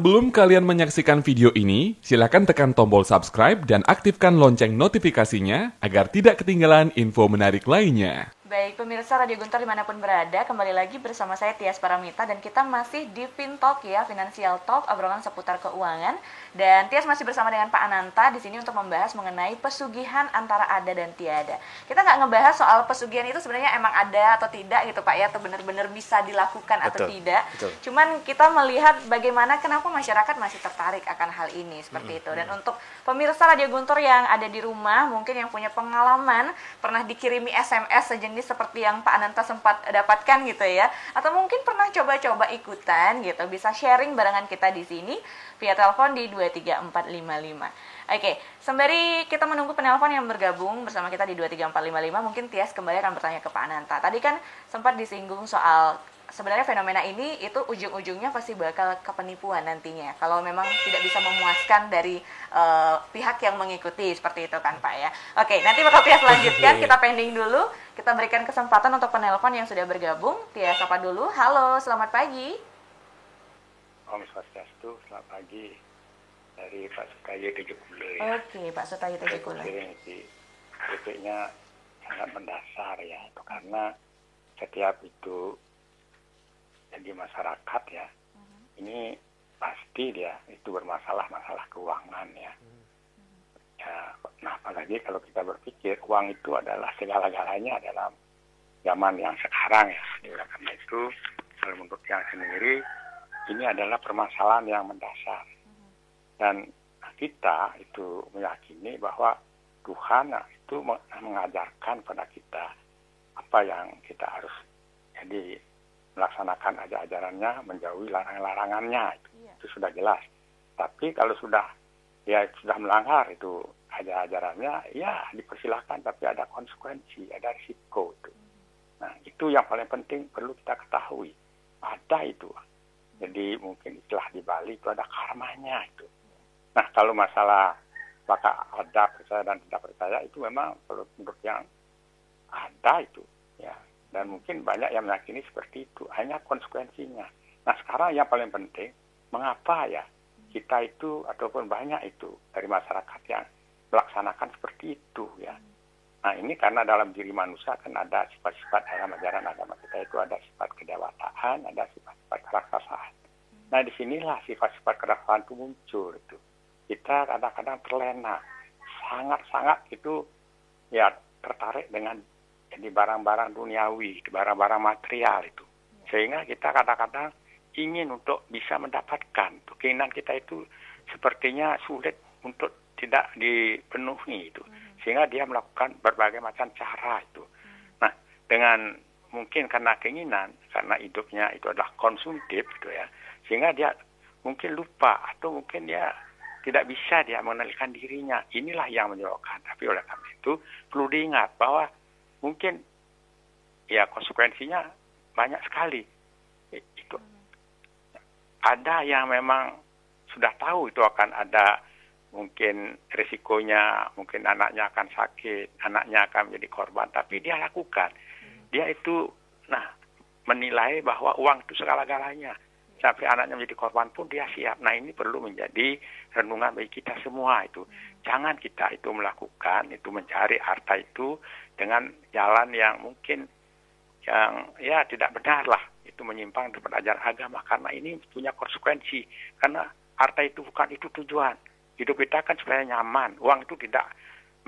Sebelum kalian menyaksikan video ini, silakan tekan tombol subscribe dan aktifkan lonceng notifikasinya agar tidak ketinggalan info menarik lainnya. Baik, pemirsa Radio Guntur dimanapun berada, kembali lagi bersama saya Tias Paramita dan kita masih di FinTalk ya, Financial Talk, obrolan seputar keuangan. Dan Tias masih bersama dengan Pak Ananta di sini untuk membahas mengenai pesugihan antara ada dan tiada. Kita nggak ngebahas soal pesugihan itu sebenarnya emang ada atau tidak gitu Pak ya, atau benar-benar bisa dilakukan atau tidak. Betul. Cuman kita melihat bagaimana kenapa masyarakat masih tertarik akan hal ini seperti itu. Dan untuk pemirsa Radio Guntur yang ada di rumah, mungkin yang punya pengalaman pernah dikirimi SMS sejenis seperti yang Pak Ananta sempat dapatkan gitu ya, atau mungkin pernah coba-coba ikutan gitu, bisa sharing barengan kita di sini via telepon di 23455. Oke, sembari kita menunggu penelpon yang bergabung bersama kita di 23455, mungkin Tias kembali akan bertanya ke Pak Ananta. Tadi kan sempat disinggung soal sebenarnya fenomena ini itu ujung-ujungnya pasti bakal ke penipuan nantinya kalau memang tidak bisa memuaskan dari pihak yang mengikuti, seperti itu kan Pak ya. Oke, nanti bakal Tias lanjutkan, kita pending dulu, kita berikan kesempatan untuk penelpon yang sudah bergabung. Tias sapa dulu. Halo, selamat pagi. Om Swastiastu, selamat pagi dari Pak Sutayo Tejukule. Oke, Pak Sutayo Tejukule. Kritiknya sangat mendasar ya, itu karena setiap itu jadi masyarakat ya, ini pasti dia itu bermasalah keuangan ya. Ya, nah apalagi kalau kita berpikir uang itu adalah segala-galanya dalam zaman yang sekarang ya. Oleh karena itu, kalau menurut yang sendiri ini adalah permasalahan yang mendasar. Dan kita itu meyakini bahwa Tuhan itu mengajarkan pada kita apa yang kita harus jadi melaksanakan ajarannya, menjauhi larangan-larangannya, itu sudah jelas. Tapi kalau sudah melanggar itu ajarannya, ya dipersilakan, tapi ada konsekuensi, ada risiko itu. Nah itu yang paling penting perlu kita ketahui, ada itu. Jadi mungkin istilah di Bali itu ada karmanya itu. Nah kalau masalah apakah ada percaya dan tidak percaya itu memang kalau menurut yang ada itu ya. Dan mungkin banyak yang meyakini seperti itu, hanya konsekuensinya. Nah sekarang yang paling penting, mengapa ya kita itu ataupun banyak itu dari masyarakat yang melaksanakan seperti itu ya. Nah ini karena dalam diri manusia kan ada sifat-sifat dalam ajaran agama kita itu ada sifat kedewasaan, ada sifat-sifat keraksasaan. Nah disinilah sifat-sifat keraksasaan itu muncul itu. Kita kadang-kadang terlena, sangat-sangat itu ya tertarik dengan jadi barang-barang duniawi, barang-barang material itu. Sehingga kita kadang-kadang ingin untuk bisa mendapatkan. Keinginan kita itu sepertinya sulit untuk tidak dipenuhi itu. Sehingga dia melakukan berbagai macam cara itu. Nah, dengan mungkin karena keinginan, karena hidupnya itu adalah konsumtif gitu ya. Sehingga dia mungkin lupa atau mungkin dia tidak bisa dia mengenalkan dirinya. Inilah yang menyebabkan. Tapi oleh karena itu perlu diingat bahwa mungkin ya konsekuensinya banyak sekali. Itu ada yang memang sudah tahu itu akan ada mungkin risikonya, mungkin anaknya akan sakit, anaknya akan menjadi korban, tapi dia lakukan. Dia itu menilai bahwa uang itu segala-galanya. Sampai anaknya menjadi korban pun dia siap. Nah ini perlu menjadi renungan bagi kita semua itu. Jangan kita itu melakukan, itu mencari harta itu dengan jalan yang mungkin yang ya tidak benar lah. Itu menyimpang dari ajaran agama. Karena ini punya konsekuensi. Karena harta itu bukan itu tujuan. Hidup kita kan supaya nyaman. Uang itu tidak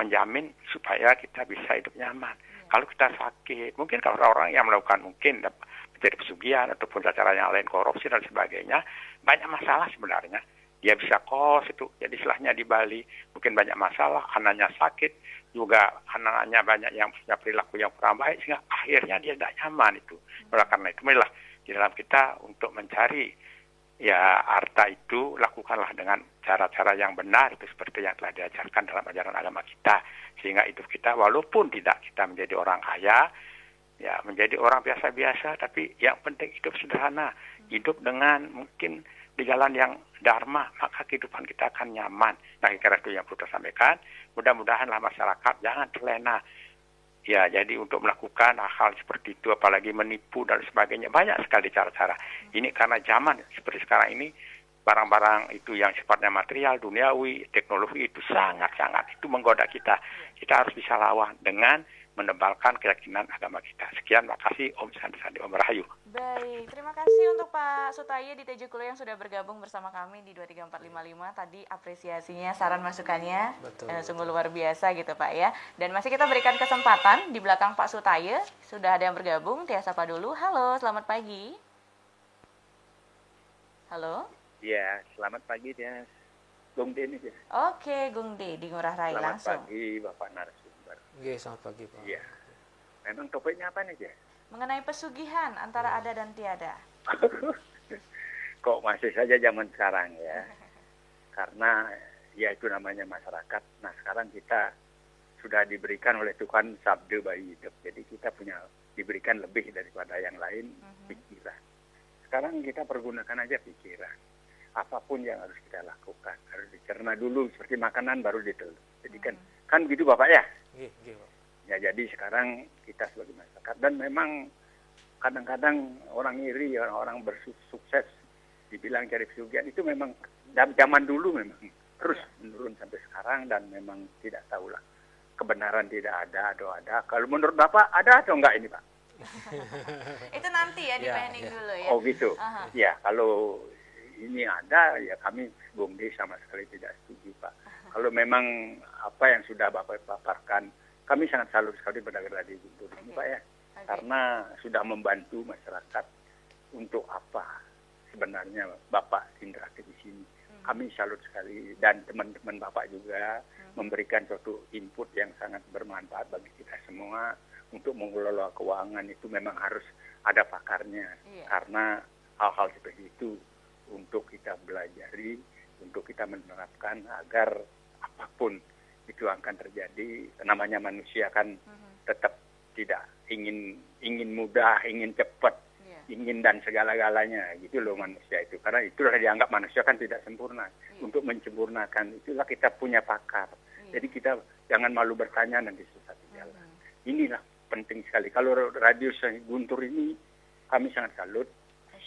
menjamin supaya kita bisa hidup nyaman. Kalau kita sakit, mungkin kalau orang yang melakukan mungkin menjadi pesugihan ataupun cara yang lain korupsi dan sebagainya, banyak masalah sebenarnya. Dia bisa kos itu, jadi istilahnya di Bali mungkin banyak masalah, anaknya sakit, juga anaknya banyak yang punya perilaku yang kurang baik, sehingga akhirnya dia tidak nyaman itu. Oleh karena itu, marilah di dalam kita untuk mencari ya harta itu, lakukanlah dengan cara-cara yang benar, itu seperti yang telah diajarkan dalam ajaran agama kita. Sehingga hidup kita walaupun tidak kita menjadi orang kaya, ya menjadi orang biasa-biasa, tapi yang penting hidup sederhana, hidup dengan mungkin di jalan yang dharma, maka kehidupan kita akan nyaman. Nah, kira-kira itu yang perlu saya sampaikan. Mudah-mudahanlah masyarakat jangan terlena. Ya, jadi untuk melakukan hal seperti itu, apalagi menipu dan sebagainya, banyak sekali cara-cara. Ini karena zaman seperti sekarang ini, barang-barang itu yang sifatnya material, duniawi, teknologi itu sangat-sangat itu menggoda kita. Kita harus bisa lawan dengan menebalkan keyakinan agama kita. Sekian, makasih Om Sandi, Om Rahayu. Baik, terima kasih untuk Pak Sutaye di TJ Kulo yang sudah bergabung bersama kami di 23455. Tadi apresiasinya, saran masukannya sungguh luar biasa gitu Pak ya. Dan masih kita berikan kesempatan di belakang Pak Sutaye. Sudah ada yang bergabung, Tia sapa dulu. Halo, selamat pagi. Halo. Ya, selamat pagi Tia. Gung D ini ya. Oke, Gung D di Ngurah Rai Selamat langsung. pagi Bapak narasumber. Oke, selamat pagi Pak. Iya. Memang topiknya apa nih Tia? Mengenai pesugihan antara ada dan tiada. Kok masih saja zaman sekarang ya? Karena ya itu namanya masyarakat. Nah sekarang kita sudah diberikan oleh Tuhan sabda bayi hidup. Jadi kita diberikan lebih daripada yang lain pikiran. Sekarang kita pergunakan aja pikiran. Apapun yang harus kita lakukan harus dicerna dulu, seperti makanan baru ditelan. Jadi kan gitu Bapak ya? Iya, Pak. Ya jadi sekarang kita sebagai masyarakat, dan memang kadang-kadang orang iri, orang-orang bersukses dibilang cari pesugihan itu memang zaman dulu memang terus menurun sampai sekarang, dan memang tidak tahulah kebenaran tidak ada atau ada. Kalau menurut Bapak ada atau enggak ini Pak? Itu nanti ya di planning dulu ya. Oh gitu. Ya kalau ini ada ya kami Bung D sama sekali tidak setuju Pak. Kalau memang apa yang sudah Bapak paparkan, kami sangat salut sekali pada Radio Guntur ini Pak ya. Karena sudah membantu masyarakat untuk apa sebenarnya Bapak interaktif di sini. Kami salut sekali, dan teman-teman Bapak juga memberikan suatu input yang sangat bermanfaat bagi kita semua. Untuk mengelola keuangan itu memang harus ada pakarnya. Karena hal-hal seperti itu untuk kita belajari, untuk kita menerapkan agar apapun itu akan terjadi. Namanya manusia kan tetap tidak ingin mudah, ingin cepat, ingin dan segala-galanya gitu loh manusia itu. Karena itulah dianggap manusia kan tidak sempurna. Untuk menyempurnakan itulah kita punya pakar. Jadi kita jangan malu bertanya nanti susah di jalan. Inilah penting sekali. Kalau Radio Guntur ini kami sangat salut.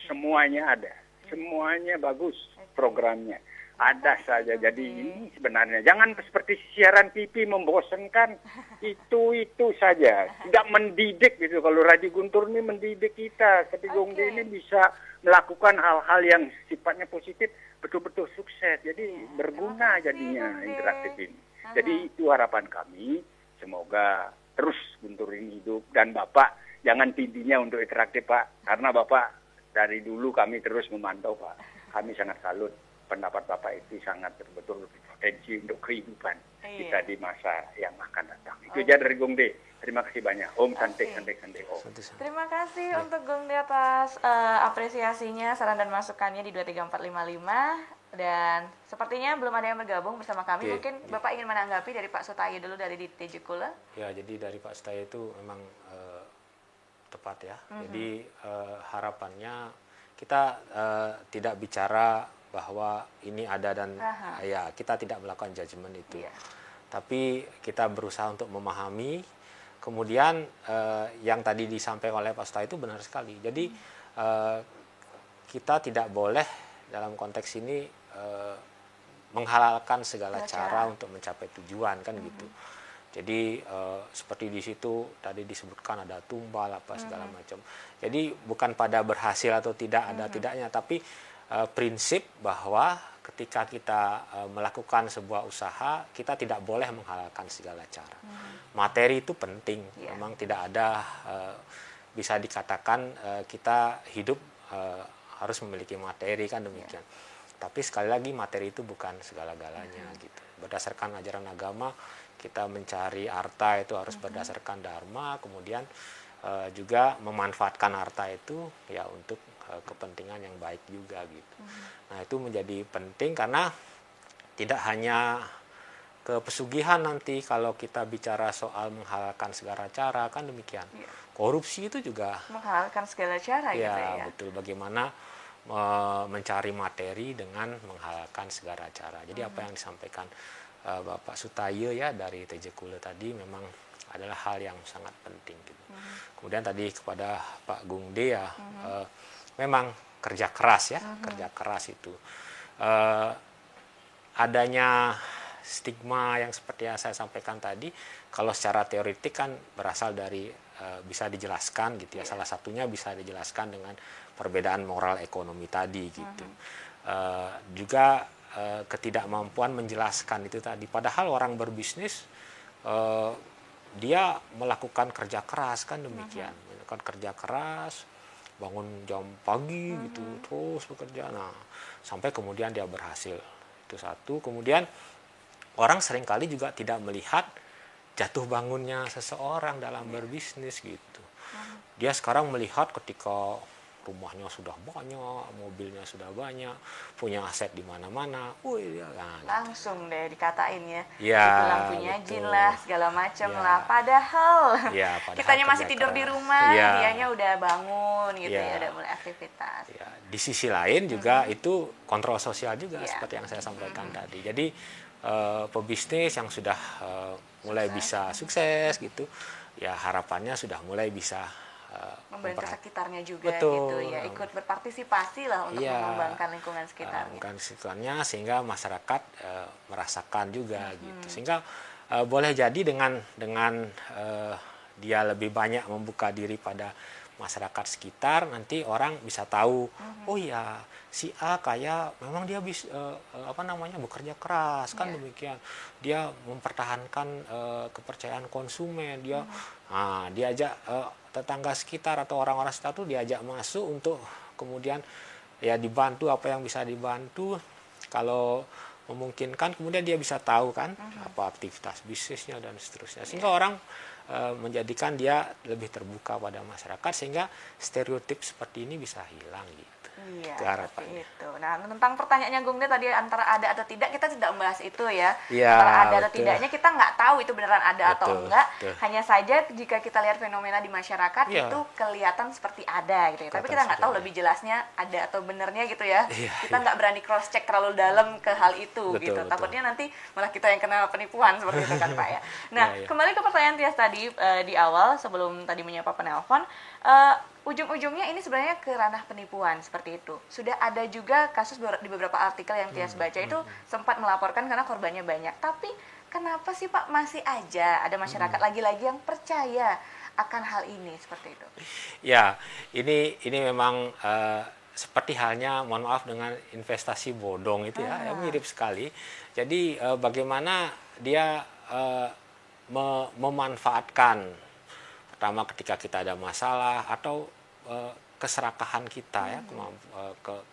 Semuanya ada. Semuanya bagus programnya. Ada saja. Jadi ini sebenarnya jangan seperti siaran TV membosankan, itu saja. Tidak mendidik gitu. Kalau Radio Guntur ini mendidik kita. Seperti Gung D ini bisa melakukan hal-hal yang sifatnya positif, betul-betul sukses. Jadi berguna jadinya interaktif ini. Jadi itu harapan kami. Semoga terus Guntur ini hidup, dan Bapak jangan tidinya untuk interaktif Pak. Karena Bapak dari dulu kami terus memantau Pak. Kami sangat salut. Pendapat Bapak itu sangat betul-betul berpotensi untuk kehidupan kita di masa yang akan datang. Itu aja dari Gung D. Terima kasih banyak. Om cantik. Om. Terima kasih untuk Gung D atas apresiasinya, saran dan masukannya di 23455. Dan sepertinya belum ada yang bergabung bersama kami. Mungkin Bapak ingin menanggapi dari Pak Sutaye dulu dari di TJ Kulo. Ya, jadi dari Pak Sutaye itu memang tepat ya. Jadi harapannya kita tidak bicara bahwa ini ada dan ya kita tidak melakukan judgement itu. Tapi kita berusaha untuk memahami. Kemudian yang tadi disampaikan oleh Pak Sutaye itu benar sekali. Jadi kita tidak boleh dalam konteks ini menghalalkan segala cara untuk mencapai tujuan kan gitu. Jadi seperti di situ tadi disebutkan ada tumbal apa segala macam. Jadi bukan pada berhasil atau tidak ada tidaknya, tapi prinsip bahwa ketika kita melakukan sebuah usaha, kita tidak boleh menghalalkan segala cara. Materi itu penting, memang tidak ada bisa dikatakan kita hidup harus memiliki materi kan demikian. Tapi sekali lagi materi itu bukan segala-galanya gitu. Berdasarkan ajaran agama kita mencari harta itu harus berdasarkan dharma, kemudian juga memanfaatkan harta itu ya untuk kepentingan yang baik juga gitu. Nah itu menjadi penting karena tidak hanya ke pesugihan nanti kalau kita bicara soal menghalalkan segala cara kan demikian. Korupsi itu juga menghalalkan segala cara gitu ya. Ya betul, bagaimana mencari materi dengan menghalalkan segala cara. Jadi apa yang disampaikan Bapak Sutaye ya dari TJ Kulo tadi memang adalah hal yang sangat penting gitu. Kemudian tadi kepada Pak Gung D ya memang kerja keras ya, kerja keras itu eh, adanya stigma yang seperti yang saya sampaikan tadi, kalau secara teoritik kan berasal dari bisa dijelaskan gitu ya. Salah satunya bisa dijelaskan dengan perbedaan moral ekonomi tadi gitu. Juga ketidakmampuan menjelaskan itu tadi. Padahal orang berbisnis dia melakukan kerja keras kan demikian, melakukan kerja keras, bangun jam pagi gitu, terus bekerja. Nah, sampai kemudian dia berhasil. Itu satu. Kemudian orang seringkali juga tidak melihat jatuh bangunnya seseorang dalam berbisnis gitu. Dia sekarang melihat ketika rumahnya sudah banyak, mobilnya sudah banyak, punya aset di mana-mana, nah, langsung deh dikatain ya, ya dibilang punya jin lah, segala macam lah. Padahal kitanya masih tidur di rumah, dianya udah bangun gitu ya, udah mulai aktivitas. Ya, di sisi lain juga itu kontrol sosial juga seperti yang saya sampaikan tadi. Jadi pebisnis yang sudah mulai bisa sukses gitu, ya harapannya sudah mulai bisa membantu sekitarnya juga betul, gitu ya, ikut berpartisipasi lah untuk mengembangkan lingkungan sekitarnya. Lingkungan sekitarnya sehingga masyarakat merasakan juga gitu. Sehingga boleh jadi dengan dia lebih banyak membuka diri pada masyarakat sekitar, nanti orang bisa tahu, oh ya si A kayak memang dia bekerja keras kan demikian, dia mempertahankan kepercayaan konsumen, dia diajak tetangga sekitar atau orang-orang sekitar tuh diajak masuk untuk kemudian ya dibantu apa yang bisa dibantu, kalau memungkinkan kemudian dia bisa tahu kan apa aktivitas bisnisnya dan seterusnya, sehingga orang menjadikan dia lebih terbuka pada masyarakat, sehingga stereotip seperti ini bisa hilang gitu. Iya, seperti itu. Nah, tentang pertanyaannya Gung De tadi antara ada atau tidak, kita tidak membahas itu ya. Antara ada atau tidaknya kita nggak tahu itu beneran ada atau enggak. Hanya saja jika kita lihat fenomena di masyarakat itu kelihatan seperti ada gitu ya. Tapi kita nggak tahu lebih jelasnya ada atau benernya gitu ya. Kita nggak berani cross check terlalu dalam ke hal itu gitu. Takutnya nanti malah kita yang kena penipuan seperti itu kan Pak ya. Nah, kembali ke pertanyaan Tias tadi di awal sebelum tadi menyapa penelpon. Ujung-ujungnya ini sebenarnya ke ranah penipuan seperti itu. Sudah ada juga kasus di beberapa artikel yang Tias baca itu sempat melaporkan karena korbannya banyak. Tapi kenapa sih Pak masih aja ada masyarakat lagi-lagi yang percaya akan hal ini seperti itu? Ya, ini memang seperti halnya, mohon maaf, dengan investasi bodong itu ya mirip sekali. Jadi bagaimana dia memanfaatkan pertama ketika kita ada masalah atau keserakahan kita ya,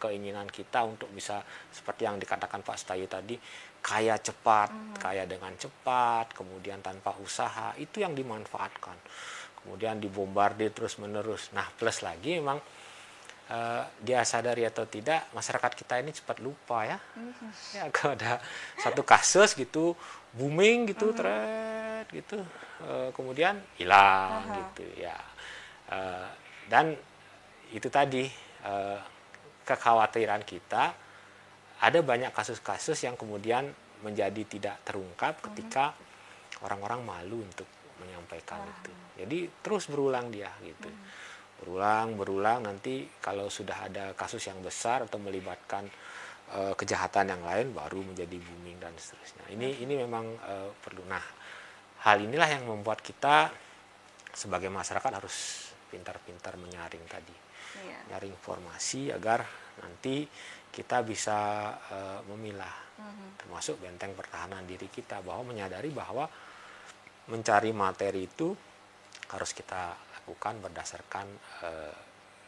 keinginan kita untuk bisa seperti yang dikatakan Pak Stayu tadi, kaya cepat, kaya dengan cepat, kemudian tanpa usaha, itu yang dimanfaatkan. Kemudian dibombardir terus-menerus. Nah, plus lagi memang dia sadari atau tidak, masyarakat kita ini cepat lupa ya. Ya, kalau ada satu kasus gitu booming gitu, gitu, kemudian hilang gitu ya. Dan itu tadi kekhawatiran kita, ada banyak kasus-kasus yang kemudian menjadi tidak terungkap ketika orang-orang malu untuk menyampaikan itu. Jadi terus berulang dia gitu. Berulang, nanti kalau sudah ada kasus yang besar atau melibatkan kejahatan yang lain baru menjadi booming dan seterusnya. Ini memang perlu. Nah, hal inilah yang membuat kita sebagai masyarakat harus pintar-pintar menyaring tadi, nyaring informasi agar nanti kita bisa memilah, termasuk benteng pertahanan diri kita, bahwa menyadari bahwa mencari materi itu harus kita lakukan berdasarkan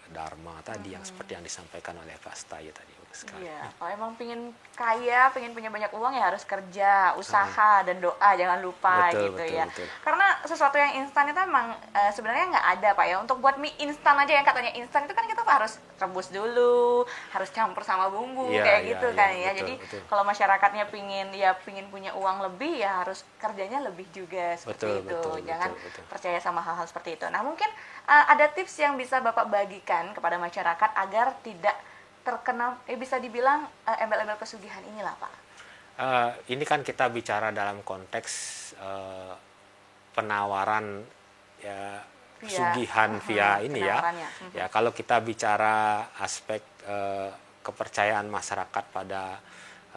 dharma tadi, yang seperti yang disampaikan oleh Pak Stayu tadi. Iya, kalau emang pengen kaya, pengen punya banyak uang ya harus kerja, usaha dan doa, jangan lupa betul. Karena sesuatu yang instan itu emang sebenarnya nggak ada Pak ya. Untuk buat mie instan aja, yang katanya instan itu kan kita harus rebus dulu, harus campur sama bumbu gitu kan ya. Jadi kalau masyarakatnya pingin punya uang lebih ya harus kerjanya lebih juga seperti itu. Jangan percaya sama hal-hal seperti itu. Nah, mungkin ada tips yang bisa Bapak bagikan kepada masyarakat agar tidak terkena, bisa dibilang embel-embel pesugihan inilah Pak. Ini kan kita bicara dalam konteks penawaran ya, pesugihan via ini ya. Ya, kalau kita bicara aspek kepercayaan masyarakat pada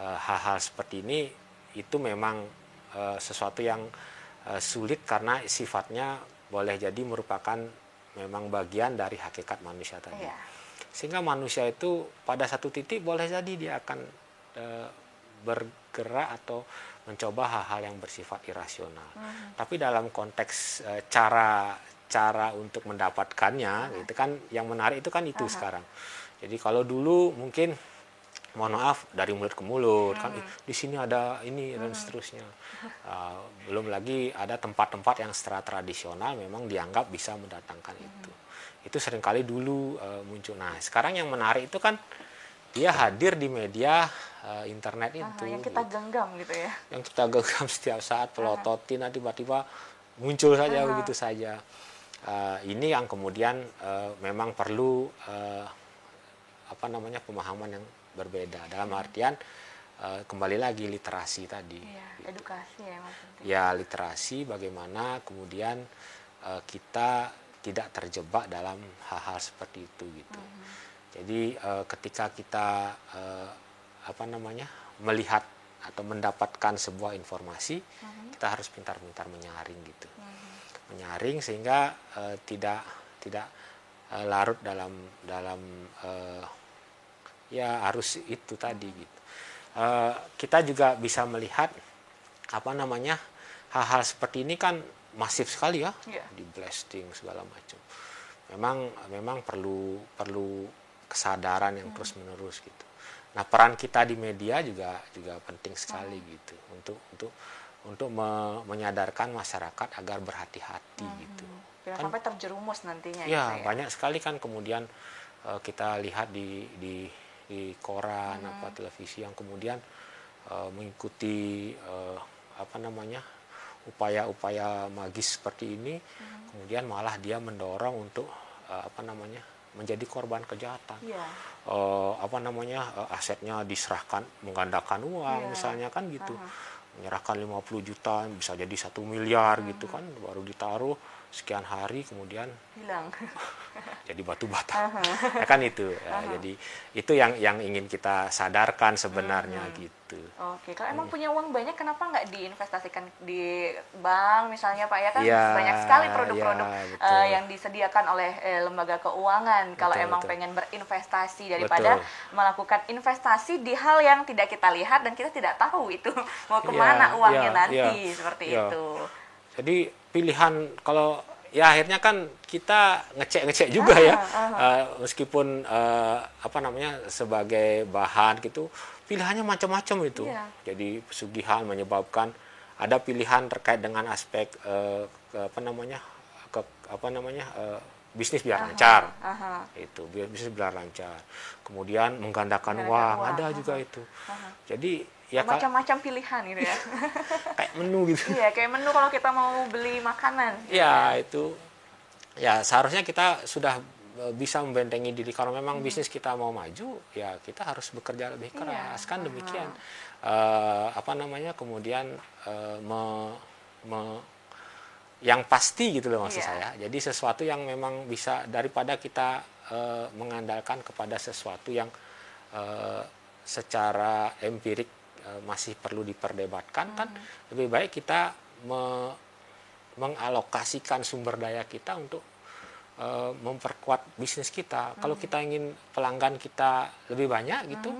hal-hal seperti ini itu memang sesuatu yang sulit karena sifatnya boleh jadi merupakan memang bagian dari hakikat manusia tadi. Iya. Sehingga manusia itu pada satu titik boleh jadi dia akan bergerak atau mencoba hal-hal yang bersifat irasional. Tapi dalam konteks cara untuk mendapatkannya, itu kan yang menarik itu kan itu sekarang. Jadi kalau dulu mungkin mohon maaf dari mulut ke mulut kan di sini ada ini dan seterusnya. Belum lagi ada tempat-tempat yang secara tradisional memang dianggap bisa mendatangkan itu. Itu seringkali dulu muncul. Nah, sekarang yang menarik itu kan dia hadir di media internet itu. Yang kita genggam gitu ya. Yang kita genggam setiap saat, pelototin, tiba-tiba muncul saja begitu saja. Ini yang kemudian memang perlu pemahaman yang berbeda. Dalam artian kembali lagi literasi tadi. Iya, edukasi ya maksudnya. Ya, literasi bagaimana kemudian kita tidak terjebak dalam hal-hal seperti itu gitu. Jadi ketika kita melihat atau mendapatkan sebuah informasi, kita harus pintar-pintar menyaring gitu. Menyaring sehingga tidak larut dalam ya arus itu tadi gitu. Kita juga bisa melihat hal-hal seperti ini kan masif sekali ya, di blasting segala macam. Memang perlu kesadaran yang terus menerus gitu. Nah, peran kita di media juga penting sekali gitu untuk menyadarkan masyarakat agar berhati-hati gitu. Jangan sampai terjerumus nantinya. Ya, gitu ya. banyak sekali kan kemudian kita lihat di koran televisi yang kemudian mengikuti upaya-upaya magis seperti ini, kemudian malah dia mendorong untuk menjadi korban kejahatan. Asetnya diserahkan, menggandakan uang misalnya kan gitu. Menyerahkan 50 juta bisa jadi 1 miliar gitu kan, baru ditaruh sekian hari kemudian hilang. Jadi batu bata. Ya kan itu. Ya, jadi itu yang ingin kita sadarkan sebenarnya gitu. Oke, kalau emang punya uang banyak kenapa nggak diinvestasikan di bank misalnya Pak ya kan banyak sekali produk-produk yang disediakan oleh lembaga keuangan kalau emang pengen berinvestasi daripada melakukan investasi di hal yang tidak kita lihat dan kita tidak tahu itu mau kemana uangnya nanti seperti itu. Jadi pilihan kalau ya akhirnya kan kita ngecek juga ya meskipun sebagai bahan gitu pilihannya macam-macam itu. Jadi pesugihan menyebabkan ada pilihan terkait dengan aspek bisnis biar lancar. Itu bisnis biar lancar. Kemudian menggandakan uang ada juga itu. Jadi ya macam-macam pilihan gitu ya. Kayak menu gitu. Iya, kayak menu kalau kita mau beli makanan. Ya, itu. Ya, seharusnya kita sudah bisa membentengi diri kalau memang bisnis kita mau maju, ya kita harus bekerja lebih keras kan demikian. Kemudian yang pasti gitu loh maksud saya. Jadi sesuatu yang memang bisa daripada kita mengandalkan kepada sesuatu yang secara empirik masih perlu diperdebatkan kan lebih baik kita mengalokasikan sumber daya kita untuk memperkuat bisnis kita. Kalau kita ingin pelanggan kita lebih banyak gitu,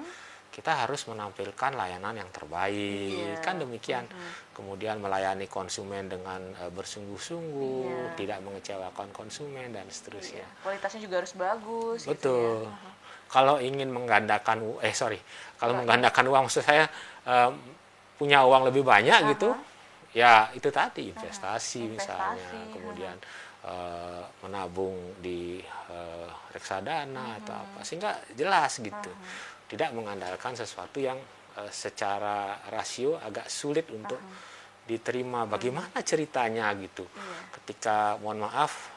kita harus menampilkan layanan yang terbaik kan demikian. Kemudian melayani konsumen dengan bersungguh-sungguh, tidak mengecewakan konsumen dan seterusnya. Kualitasnya juga harus bagus. Betul. Gitu ya. Kalau ingin menggandakan menggandakan uang maksud saya punya uang lebih banyak gitu, ya itu tadi investasi misalnya, kemudian menabung di reksadana atau apa sehingga jelas gitu. Tidak mengandalkan sesuatu yang secara rasio agak sulit untuk diterima. Bagaimana ceritanya gitu? Ketika mohon maaf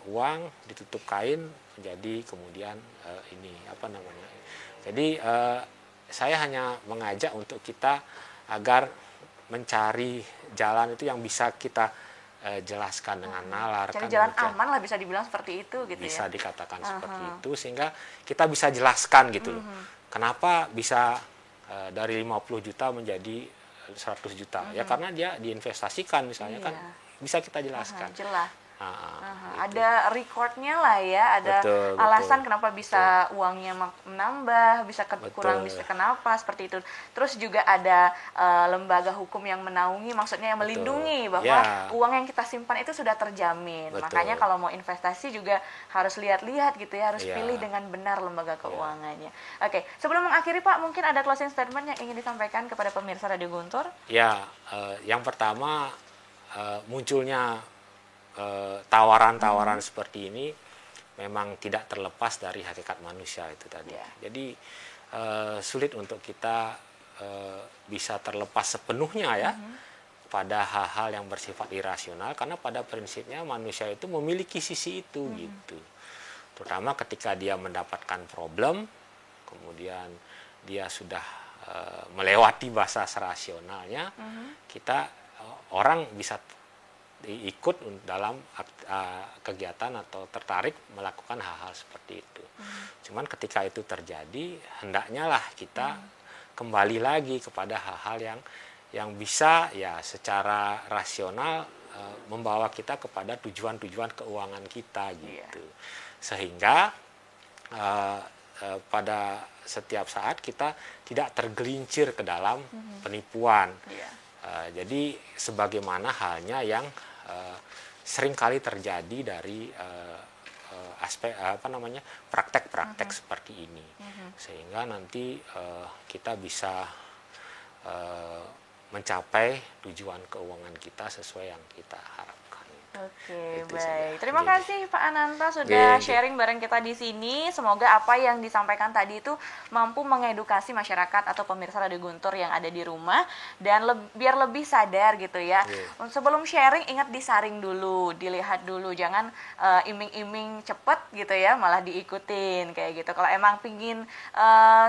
uang ditutup kain menjadi kemudian Jadi saya hanya mengajak untuk kita agar mencari jalan itu yang bisa kita jelaskan dengan nalar. Cari jalan aman lah bisa dibilang seperti itu gitu bisa ya. Dikatakan seperti itu sehingga kita bisa jelaskan gitu loh. kenapa bisa dari 50 juta menjadi 100 juta? Ya karena dia diinvestasikan misalnya kan, bisa kita jelaskan. Jelas. Gitu. Ada recordnya lah ya, ada alasan kenapa bisa uangnya menambah, bisa kurang, bisa kenapa seperti itu. Terus juga ada lembaga hukum yang menaungi, maksudnya yang melindungi bahwa uang yang kita simpan itu sudah terjamin. Makanya kalau mau investasi juga harus lihat-lihat gitu ya, harus pilih dengan benar lembaga keuangannya. Oke, sebelum mengakhiri Pak, mungkin ada closing statement yang ingin disampaikan kepada pemirsa Radio Guntur? Ya, yang pertama munculnya tawaran-tawaran seperti ini memang tidak terlepas dari hakikat manusia itu tadi. Jadi sulit untuk kita bisa terlepas sepenuhnya ya pada hal-hal yang bersifat irasional, karena pada prinsipnya manusia itu memiliki sisi itu gitu. Terutama ketika dia mendapatkan problem, kemudian dia sudah melewati batas rasionalnya, kita orang bisa ikut dalam kegiatan atau tertarik melakukan hal-hal seperti itu. Cuman ketika itu terjadi, hendaknya lah kita kembali lagi kepada hal-hal yang bisa ya secara rasional membawa kita kepada tujuan-tujuan keuangan kita gitu. Sehingga pada setiap saat kita tidak tergelincir ke dalam penipuan. Jadi sebagaimana halnya yang seringkali terjadi dari aspek praktek-praktek seperti ini, sehingga nanti kita bisa mencapai tujuan keuangan kita sesuai yang kita harapkan. Oke, baik. Terima kasih Pak Ananta sudah sharing bareng kita di sini. Semoga apa yang disampaikan tadi itu mampu mengedukasi masyarakat atau pemirsa Radio Guntur yang ada di rumah, dan biar lebih sadar gitu ya. Sebelum sharing ingat disaring dulu, dilihat dulu, jangan iming-iming cepet gitu ya, malah diikutin kayak gitu. Kalau emang pingin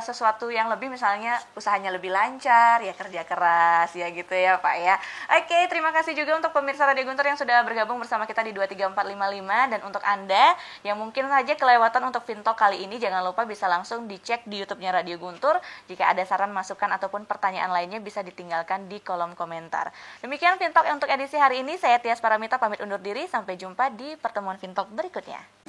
sesuatu yang lebih, misalnya usahanya lebih lancar, ya kerja keras ya gitu ya Pak ya. Oke, terima kasih juga untuk pemirsa Radio Guntur yang sudah bergabung bersama kita di 23455, dan untuk Anda yang mungkin saja kelewatan untuk Fintalk kali ini, jangan lupa bisa langsung dicek di YouTube-nya Radio Guntur. Jika ada saran, masukan ataupun pertanyaan lainnya bisa ditinggalkan di kolom komentar. Demikian Fintalk untuk edisi hari ini. Saya Tias Paramita pamit undur diri, sampai jumpa di pertemuan Fintalk berikutnya.